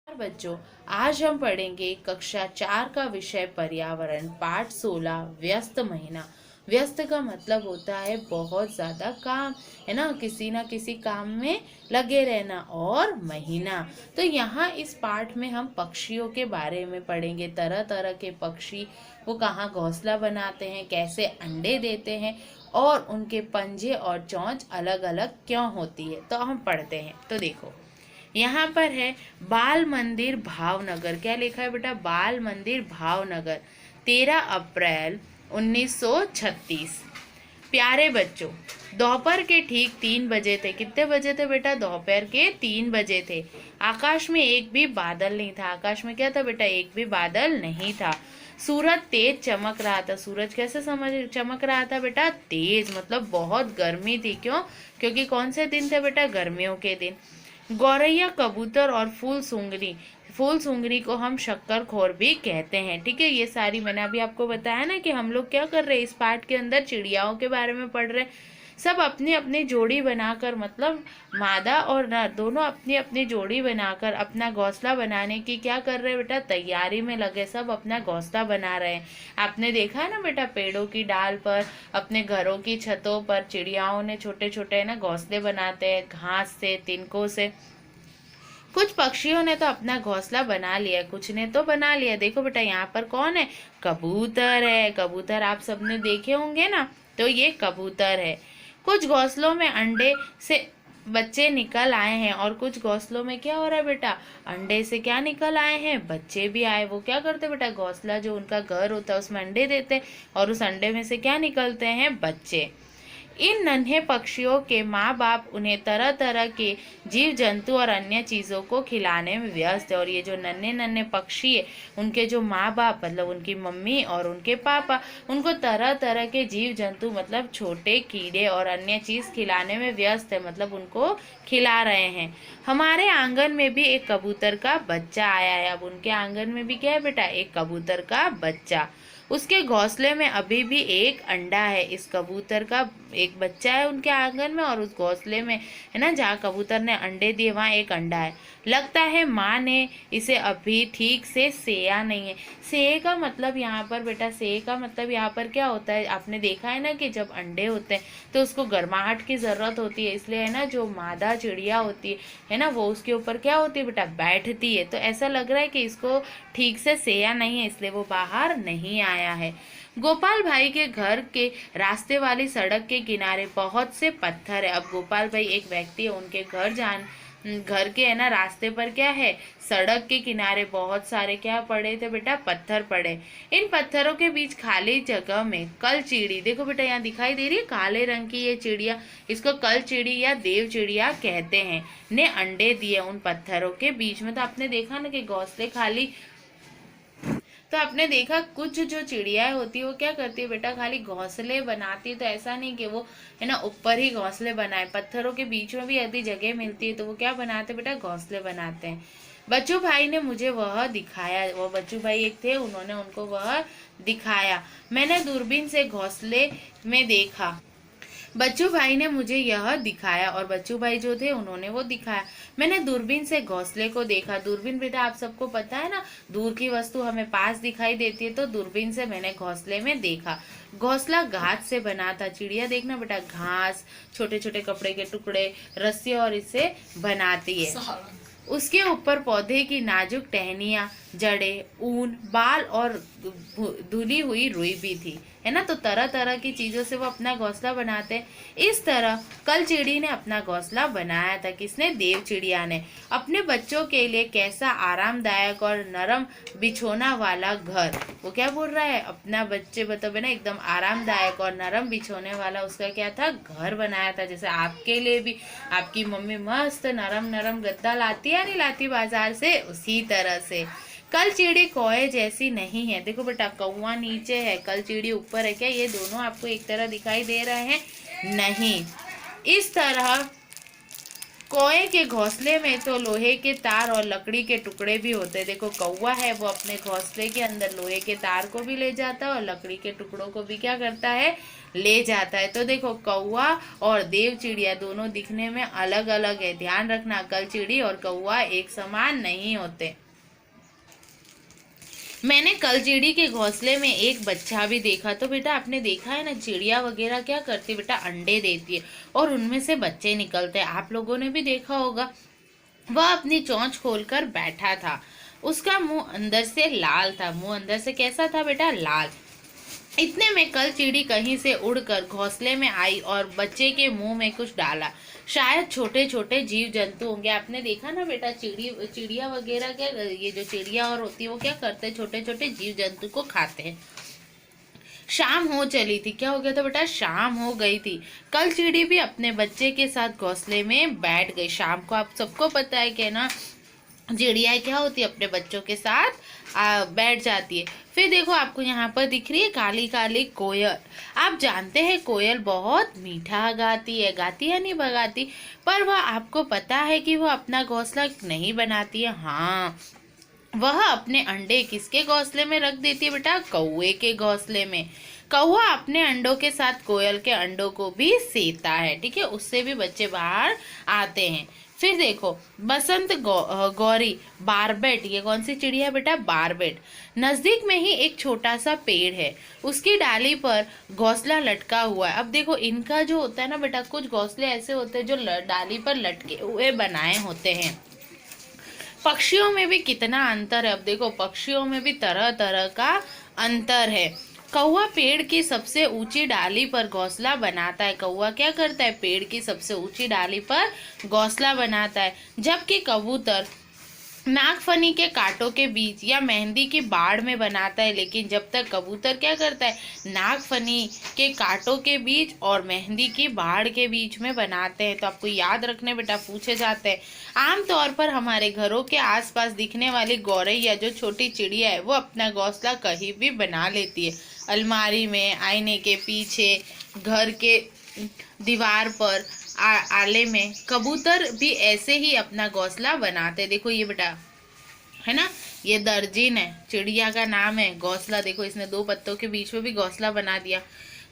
बच्चों, आज हम पढ़ेंगे कक्षा 4 का विषय पर्यावरण, पाठ 16 व्यस्त महीना। व्यस्त का मतलब होता है बहुत ज्यादा काम, है ना किसी काम में लगे रहना। और महीना, तो यहाँ इस पाठ में हम पक्षियों के बारे में पढ़ेंगे। तरह तरह के पक्षी वो कहाँ घोंसला बनाते हैं, कैसे अंडे देते हैं और उनके पंजे और चोंच अलग अलग क्यों होती है। तो हम पढ़ते हैं। तो देखो, यहाँ पर है बाल मंदिर भावनगर। क्या लिखा है बेटा? बाल मंदिर भावनगर, 13 अप्रैल 1936। प्यारे बच्चों, दोपहर के ठीक 3 बजे थे। कितने बजे थे बेटा? दोपहर के 3 बजे थे। आकाश में एक भी बादल नहीं था। आकाश में क्या था बेटा? एक भी बादल नहीं था। सूरज तेज चमक रहा था। सूरज कैसे चमक रहा था बेटा? तेज, मतलब बहुत गर्मी थी। क्यों? क्योंकि कौन से दिन थे बेटा? गर्मियों के दिन। गौरैया, कबूतर और फूल सुंगरी को हम शक्करखोर भी कहते हैं। ठीक है, ये सारी मैंने अभी आपको बताया ना कि हम लोग क्या कर रहे हैं इस पाठ के अंदर, चिड़ियाओं के बारे में पढ़ रहे हैं। सब अपनी अपनी जोड़ी बनाकर, मतलब मादा और नर दोनों अपनी अपनी जोड़ी बनाकर अपना घोंसला बनाने की क्या कर रहे हैं बेटा? तैयारी में लगे। सब अपना घोंसला बना रहे हैं। आपने देखा है ना बेटा, पेड़ों की डाल पर, अपने घरों की छतों पर चिड़ियाओं ने छोटे छोटे ना घोंसले बनाते हैं, घास से, तिनकों से। कुछ पक्षियों ने तो अपना घोंसला बना लिया, कुछ ने तो बना लिया। देखो बेटा, यहाँ पर कौन है? कबूतर है। कबूतर आप सबने देखे होंगे ना, तो ये कबूतर है। कुछ घोंसलों में अंडे से बच्चे निकल आए हैं और कुछ घोंसलों में क्या हो रहा है बेटा? अंडे से क्या निकल आए हैं? बच्चे भी आए। वो क्या करते बेटा? घोंसला जो उनका घर होता है उसमें अंडे देते और उस अंडे में से क्या निकलते हैं? बच्चे। इन नन्हे पक्षियों के माँ बाप उन्हें तरह तरह के जीव जंतु और अन्य चीजों को खिलाने में व्यस्त है। और ये जो नन्हे नन्हे पक्षी है, उनके जो माँ बाप, मतलब उनकी मम्मी और उनके पापा, उनको तरह तरह के जीव जंतु, मतलब छोटे कीड़े और अन्य चीज खिलाने में व्यस्त है, मतलब उनको खिला रहे हैं। हमारे आंगन में भी एक कबूतर का बच्चा आया है। अब उनके आंगन में भी क्या है बेटा? एक कबूतर का बच्चा। उसके घोंसले में अभी भी एक अंडा है। इस कबूतर का एक बच्चा है उनके आंगन में, और उस घोंसले में, है ना, जहाँ कबूतर ने अंडे दिए वहाँ एक अंडा है। लगता है माँ ने इसे अभी ठीक से सेया नहीं है। सेए का मतलब यहाँ पर बेटा, सेए का मतलब यहाँ पर क्या होता है? आपने देखा है ना कि जब अंडे होते हैं तो उसको गर्माहट की जरूरत होती है, इसलिए है ना जो मादा चिड़िया होती है ना, वो उसके ऊपर क्या होती है बेटा? बैठती है। तो ऐसा लग रहा है कि इसको ठीक से सेया नहीं है, इसलिए वो बाहर नहीं आया है। गोपाल भाई के घर के रास्ते वाली सड़क के किनारे बहुत से पत्थर है। अब गोपाल भाई एक व्यक्ति है, उनके घर के, है ना, रास्ते पर क्या है? सड़क के किनारे बहुत सारे क्या पड़े थे बेटा? पत्थर पड़े। इन पत्थरों के बीच खाली जगह में कल चिड़ी, देखो बेटा यहाँ दिखाई दे रही है काले रंग की ये चिड़िया, इसको कल चिड़ी या देव चिड़िया कहते हैं, ने अंडे दिए उन पत्थरों के बीच में। तो आपने देखा ना कि घोंसले खाली, तो आपने देखा कुछ जो चिड़ियाएं होती है वो क्या करती है बेटा? खाली घोंसले बनाती है। तो ऐसा नहीं कि वो, है ना, ऊपर ही घोंसले बनाए, पत्थरों के बीच में भी यदि जगह मिलती है तो वो क्या बनाते बेटा? घोंसले बनाते हैं। बच्चू भाई ने मुझे वह दिखाया। वो बच्चू भाई एक थे, उन्होंने उनको वह दिखाया। मैंने दूरबीन से घोंसले में देखा। बच्चू भाई ने मुझे यह दिखाया, और बच्चू भाई जो थे उन्होंने वो दिखाया। मैंने दूरबीन से घोंसले को देखा। दूरबीन बेटा आप सबको पता है ना, दूर की वस्तु हमें पास दिखाई देती है, तो दूरबीन से मैंने घोंसले में देखा। घोंसला घास से बना था। चिड़िया देखना बेटा, घास, छोटे छोटे कपड़े के टुकड़े, रस्सी और इससे बनाती है। उसके ऊपर पौधे की नाजुक टहनियां, जड़ें, ऊन, बाल और धुली हुई रुई भी थी, है ना। तो तरह तरह की चीजों से वो अपना घोंसला बनाते हैं। इस तरह कल चिड़ी ने अपना घोंसला बनाया था। किसने? देव चिड़िया ने। अपने बच्चों के लिए कैसा आरामदायक और नरम बिछोना वाला घर। वो क्या बोल रहा है? अपना बच्चे बताओ ना, एकदम आरामदायक और नरम बिछोने वाला उसका क्या था? घर बनाया था। जैसे आपके लिए भी आपकी मम्मी मस्त नरम नरम गद्दा लाती है, नहीं लाती बाजार से, उसी तरह से कल चिड़ी कौए जैसी नहीं है। देखो बेटा, कौवा नीचे है, कल चिड़ी ऊपर है। क्या ये दोनों आपको एक तरह दिखाई दे रहे हैं? नहीं। इस तरह कौए के घोंसले में तो लोहे के तार और लकड़ी के टुकड़े भी होते हैं। देखो कौवा है, वो अपने घोंसले के अंदर लोहे के तार को भी ले जाता है और लकड़ी के टुकड़ों को भी क्या करता है? ले जाता है। तो देखो कौवा और देव चिड़िया दोनों दिखने में अलग अलग है, ध्यान रखना कलचिड़ी और कौवा एक समान नहीं होते। मैंने कलचिड़ी के घोंसले में एक बच्चा भी देखा। तो बेटा आपने देखा है ना, चिड़िया वगैरह क्या करती है बेटा, अंडे देती है और उनमें से बच्चे निकलते हैं। आप लोगों ने भी देखा होगा। वह अपनी चोंच खोलकर बैठा था। उसका मुंह अंदर से लाल था। मुंह अंदर से कैसा था बेटा, लाल। इतने में कल चिड़ी कहीं से उड़कर घोंसले में आई और बच्चे के मुंह में कुछ डाला। शायद छोटे छोटे जीव जंतु होंगे। आपने देखा ना बेटा, चिड़िया वगैरह क्या, ये जो चिड़िया और होती है वो क्या करते हैं, छोटे छोटे जीव जंतु को खाते हैं। शाम हो चली थी। क्या हो गया था बेटा, शाम हो गई थी। कल चिड़ी भी अपने बच्चे के साथ घोंसले में बैठ गई। शाम को आप सबको पता है कि ना, चिड़िया क्या होती है, अपने बच्चों के साथ बैठ जाती है। फिर देखो आपको यहाँ पर दिख रही है काली काली कोयल। आप जानते हैं कोयल बहुत मीठा गाती है नहीं भगाती। पर वह आपको पता है कि वह अपना घोंसला नहीं बनाती है। हाँ, वह अपने अंडे किसके घोंसले में रख देती है बेटा, कौवे के घोंसले में। कौवा अपने अंडों के साथ कोयल के अंडों को भी सेता है, ठीक है, उससे भी बच्चे बाहर आते हैं। फिर देखो बसंत गौरी बारबेट, ये कौन सी चिड़िया है बेटा, बारबेट। नजदीक में ही एक छोटा सा पेड़ है, उसकी डाली पर घोंसला लटका हुआ है। अब देखो इनका जो होता है ना बेटा, कुछ घोंसले ऐसे होते हैं जो डाली पर लटके हुए बनाए होते हैं। पक्षियों में भी कितना अंतर है। अब देखो पक्षियों में भी तरह तरह का अंतर है। कौवा पेड़ की सबसे ऊंची डाली पर घोंसला बनाता है। कौवा क्या करता है, पेड़ की सबसे ऊंची डाली पर घोंसला बनाता है। जबकि कबूतर नागफनी के कांटों के बीच या मेहंदी की बाड़ में बनाता है। लेकिन जब तक कबूतर क्या करता है, नागफनी के कांटों के बीच और मेहंदी की बाड़ के बीच में बनाते हैं। तो आपको याद रखने बेटा, पूछे जाते हैं। आमतौर पर हमारे घरों के आसपास दिखने वाली गौरैया जो छोटी चिड़िया है, वो अपना घोंसला कहीं भी बना लेती है, अलमारी में, आईने के पीछे, घर के दीवार पर, आले में। कबूतर भी ऐसे ही अपना घोंसला बनाते। देखो ये बेटा है ना, ये दर्जिन है, चिड़िया का नाम है। घोंसला देखो, इसने दो पत्तों के बीच में भी घोंसला बना दिया।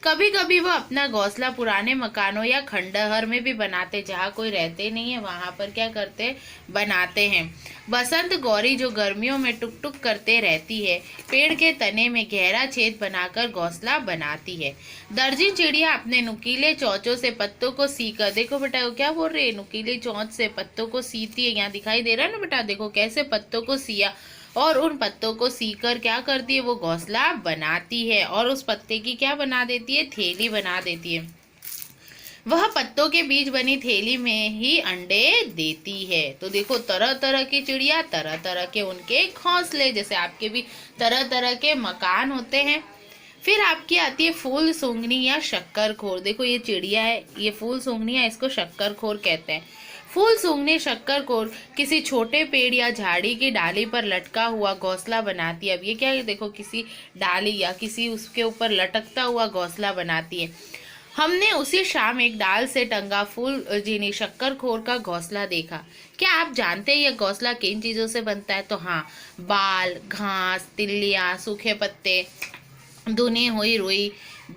कभी कभी वो अपना घोंसला पुराने मकानों या खंडहर में भी बनाते, जहाँ कोई रहते नहीं है वहां पर क्या करते, बनाते हैं। बसंत गौरी जो गर्मियों में टुक टुक करते रहती है, पेड़ के तने में गहरा छेद बनाकर घोंसला बनाती है। दर्जी चिड़िया अपने नुकीले चोंचों से पत्तों को सीकर, देखो बेटा वो क्या बोल रही है, नुकीले चोंच से पत्तों को सीती है। यहाँ दिखाई दे रहा है ना बेटा, देखो कैसे पत्तों को सिया, और उन पत्तों को सीकर क्या करती है, वो घोंसला बनाती है। और उस पत्ते की क्या बना देती है, थैली बना देती है। वह पत्तों के बीच बनी थैली में ही अंडे देती है। तो देखो तरह तरह की चिड़िया, तरह तरह के उनके घोंसले, जैसे आपके भी तरह तरह के मकान होते हैं। फिर आपकी आती है फूल सूंघनी या शक्करखोर। देखो ये चिड़िया है, ये फूल सूंघनी है, इसको शक्करखोर कहते हैं। फूल सूंघने शक्करखोर किसी छोटे पेड़ या झाड़ी की डाली पर लटका हुआ घोंसला बनाती है। अब ये क्या है, देखो किसी डाली या किसी उसके ऊपर लटकता हुआ घोंसला बनाती है। हमने उसी शाम एक डाल से टंगा फूल जीनी शक्करखोर का घोंसला देखा। क्या आप जानते हैं यह घोंसला किन चीजों से बनता है? तो हाँ, बाल, घास, तिल्लियाँ, सूखे पत्ते, धुनी हुई रुई,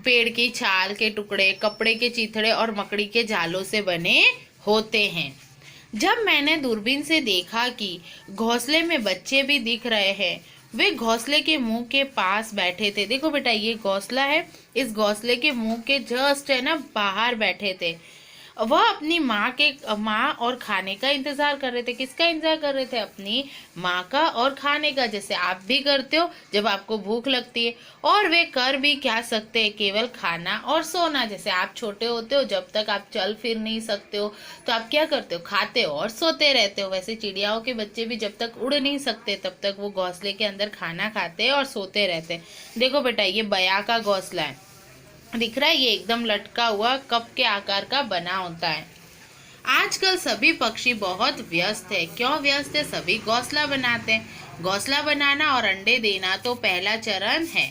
पेड़ की छाल के टुकड़े, कपड़े के चीथड़े और मकड़ी के जालों से बने होते हैं। जब मैंने दूरबीन से देखा कि घोंसले में बच्चे भी दिख रहे हैं, वे घोंसले के मुंह के पास बैठे थे। देखो बेटा ये घोंसला है, इस घोंसले के मुंह के जस्ट है ना बाहर बैठे थे। वह अपनी माँ और खाने का इंतजार कर रहे थे। किसका इंतजार कर रहे थे? अपनी माँ का और खाने का, जैसे आप भी करते हो जब आपको भूख लगती है। और वे कर भी क्या सकते हैं, केवल खाना और सोना। जैसे आप छोटे होते हो, जब तक आप चल फिर नहीं सकते हो तो आप क्या करते हो, खाते हो और सोते रहते हो। वैसे चिड़ियाओं के बच्चे भी जब तक उड़ नहीं सकते तब तक वो घोंसले के अंदर खाना खाते हैं और सोते रहते हैं। देखो बेटा ये बया का घोंसला है, दिख रहा है, ये एकदम लटका हुआ कप के आकार का बना होता है। आजकल सभी पक्षी बहुत व्यस्त है। क्यों व्यस्त है? सभी घोंसला बनाते हैं। घोंसला बनाना और अंडे देना तो पहला चरण है।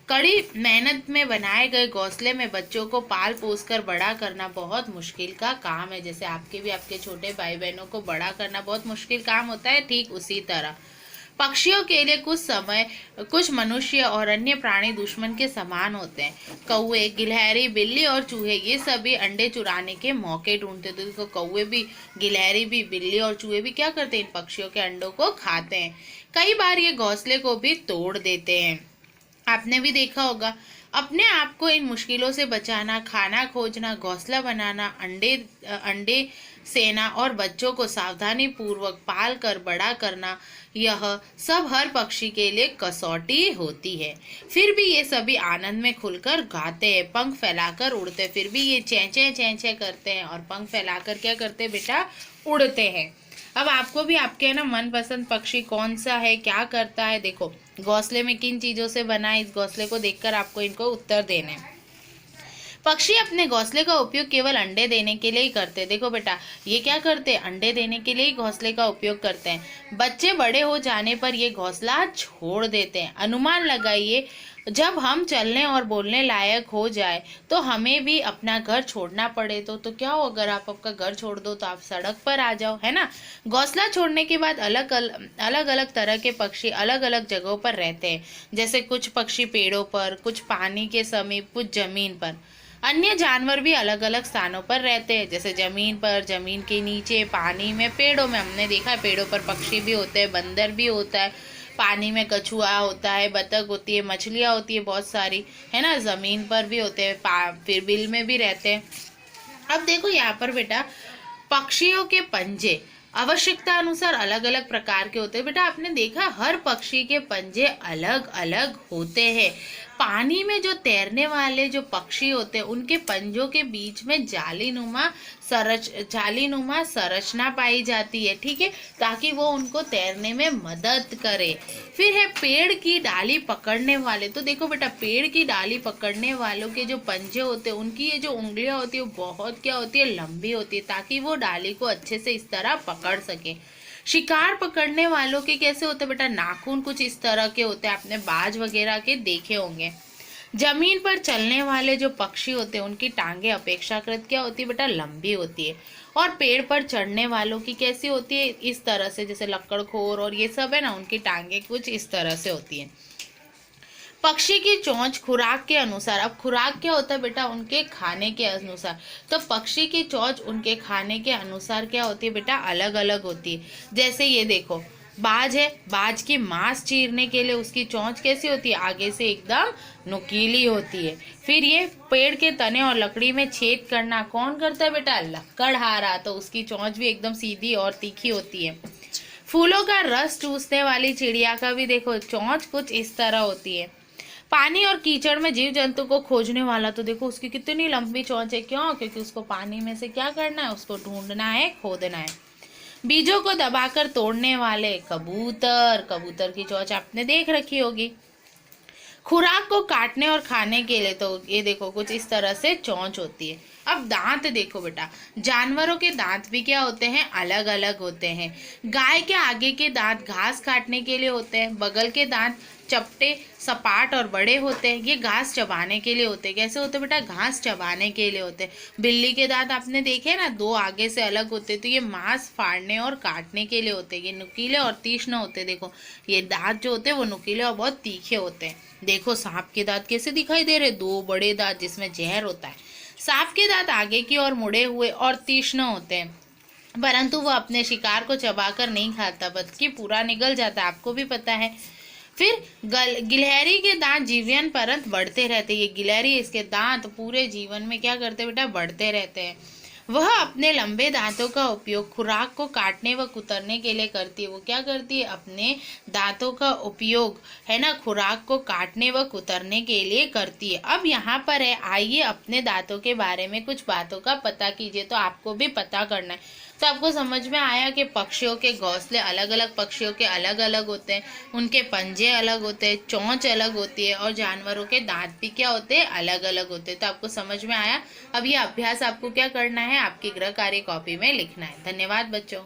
कड़ी मेहनत में बनाए गए घोंसले में बच्चों को पाल पोस कर बड़ा करना बहुत मुश्किल का काम है। जैसे आपके छोटे भाई बहनों को बड़ा करना बहुत मुश्किल काम होता है, ठीक उसी तरह पक्षियों के लिए कुछ मनुष्य और अन्य प्राणी दुश्मन के समान होते हैं। कौवे, गिलहरी, बिल्ली और चूहे ये सभी अंडे चुराने के मौके ढूंढते हैं। तो देखो कौवे भी, गिलहरी भी, बिल्ली और चूहे भी क्या करते हैं, इन पक्षियों के अंडों को खाते हैं। कई बार ये घोंसले को भी तोड़ देते हैं। आपने भी देखा होगा। अपने आप को इन मुश्किलों से बचाना, खाना खोजना, घोंसला बनाना, अंडे सेना और बच्चों को सावधानी पूर्वक पाल कर बड़ा करना, यह सब हर पक्षी के लिए कसौटी होती है। फिर भी ये सभी आनंद में खुलकर गाते हैं, पंख फैलाकर उड़ते हैं। फिर भी ये चें चें करते हैं और पंख फैलाकर क्या करते हैं बेटा, उड़ते हैं। अब आपको भी आपके ना मनपसंद पक्षी कौन सा है, क्या करता है, देखो घोंसले में किन चीजों से बना है, इस घोंसले को देखकर आपको इनको उत्तर देने हैं। पक्षी अपने घोंसले का उपयोग केवल अंडे देने के लिए ही करते हैं। देखो बेटा, ये क्या करते हैं, अंडे देने के लिए ही घोंसले का उपयोग करते हैं। बच्चे बड़े हो जाने पर ये घोंसला छोड़ देते हैं। अनुमान लगाइए, जब हम चलने और बोलने लायक हो जाए तो हमें भी अपना घर छोड़ना पड़े तो क्या हो, अगर आप आपका घर छोड़ दो तो आप सड़क पर आ जाओ, है ना। घोंसला छोड़ने के बाद अलग अलग तरह के पक्षी अलग अलग जगहों पर रहते हैं। जैसे कुछ पक्षी पेड़ों पर, कुछ पानी के समीप, कुछ जमीन पर। अन्य जानवर भी अलग अलग स्थानों पर रहते हैं, जैसे जमीन पर, जमीन के नीचे, पानी में, पेड़ों में। हमने देखा है पेड़ों पर पक्षी भी होते हैं, बंदर भी होता है, पानी में कछुआ होता है, बतख होती है, मछलियाँ होती है बहुत सारी, है ना। जमीन पर भी होते हैं, फिर बिल में भी रहते हैं। अब देखो यहाँ पर बेटा, पक्षियों के पंजे आवश्यकता अनुसार अलग अलग प्रकार के होते हैं। बेटा आपने देखा, हर पक्षी के पंजे अलग अलग होते हैं। पानी में जो तैरने वाले जो पक्षी होते हैं, उनके पंजों के बीच में जालीनुमा संरचना पाई जाती है, ठीक है, ताकि वो उनको तैरने में मदद करे। फिर है पेड़ की डाली पकड़ने वाले। तो देखो बेटा, पेड़ की डाली पकड़ने वालों के जो पंजे होते हैं, उनकी ये जो उंगलियां होती है वो बहुत क्या होती है, लंबी होती है, ताकि वो डाली को अच्छे से इस तरह पकड़ सके। शिकार पकड़ने वालों के कैसे होते हैं बेटा, नाखून कुछ इस तरह के होते हैं, आपने बाज वगैरह के देखे होंगे। जमीन पर चलने वाले जो पक्षी होते हैं, उनकी टांगे अपेक्षाकृत क्या होती है बेटा, लंबी होती है। और पेड़ पर चढ़ने वालों की कैसी होती है, इस तरह से, जैसे लक्कड़खोर और ये सब है ना, उनकी टांगे कुछ इस तरह से होती है। पक्षी की चोंच खुराक के अनुसार, अब खुराक क्या होता है बेटा, उनके खाने के अनुसार। तो पक्षी की चोंच उनके खाने के अनुसार क्या होती है बेटा, अलग अलग होती है। जैसे ये देखो, बाज है, बाज की मांस चीरने के लिए उसकी चोंच कैसी होती है, आगे से एकदम नुकीली होती है। फिर ये पेड़ के तने और लकड़ी में छेद करना कौन करता है बेटा, लकड़हारा, तो उसकी चोंच भी एकदम सीधी और तीखी होती है। फूलों का रस चूसने वाली चिड़िया का भी देखो चोंच कुछ इस तरह होती है। पानी और कीचड़ में जीव जंतु को खोजने वाला, तो देखो उसकी कितनी लंबी चोंच है, क्यों, क्योंकि उसको पानी में से क्या करना है, उसको ढूंढना है, खोदना है। बीजों को दबाकर तोड़ने वाले कबूतर, कबूतर की चोंच आपने देख रखी होगी। खुराक को काटने और खाने के लिए, तो ये देखो कुछ इस तरह से चोंच होती है। अब दांत देखो बेटा, जानवरों के दांत भी क्या होते हैं, अलग अलग होते हैं। गाय के आगे के दांत घास काटने के लिए होते हैं, बगल के दांत चपटे, सपाट और बड़े होते हैं, ये घास चबाने के लिए होते हैं। कैसे होते हैं बेटा, घास चबाने के लिए होते हैं। बिल्ली के दांत आपने देखे ना, दो आगे से अलग होते हैं, तो ये मांस फाड़ने और काटने के लिए होते हैं। ये नुकीले और तीक्ष्ण होते हैं। देखो ये दांत जो होते हैं वो नुकीले और बहुत तीखे होते हैं। देखो सांप के दांत कैसे दिखाई दे रहे, दो बड़े दांत जिसमें जहर होता है। सांप के दांत आगे की ओर मुड़े हुए और तीक्ष्ण होते हैं, परंतु वो अपने शिकार को चबाकर नहीं खाता, बल्कि पूरा निगल जाता है, आपको भी पता है। फिर गिलहरी के दांत जीवन पर्यंत बढ़ते रहते हैं। ये गिलहरी, इसके दांत पूरे जीवन में क्या करते बेटा, बढ़ते रहते हैं। वह अपने लंबे दांतों का उपयोग खुराक को काटने व कुतरने के लिए करती है। वो क्या करती है, अपने दांतों का उपयोग, है ना, खुराक को काटने व कुतरने के लिए करती है। अब यहाँ पर है, आइए अपने दांतों के बारे में कुछ बातों का पता कीजिए। तो आपको भी पता करना है। तो आपको समझ में आया कि पक्षियों के घोंसले अलग अलग पक्षियों के अलग अलग होते हैं, उनके पंजे अलग होते हैं, चोंच अलग होती है, और जानवरों के दांत भी क्या होते हैं, अलग अलग होते हैं। तो आपको समझ में आया। अब ये अभ्यास आपको क्या करना है, आपकी गृह कार्य कॉपी में लिखना है। धन्यवाद बच्चों।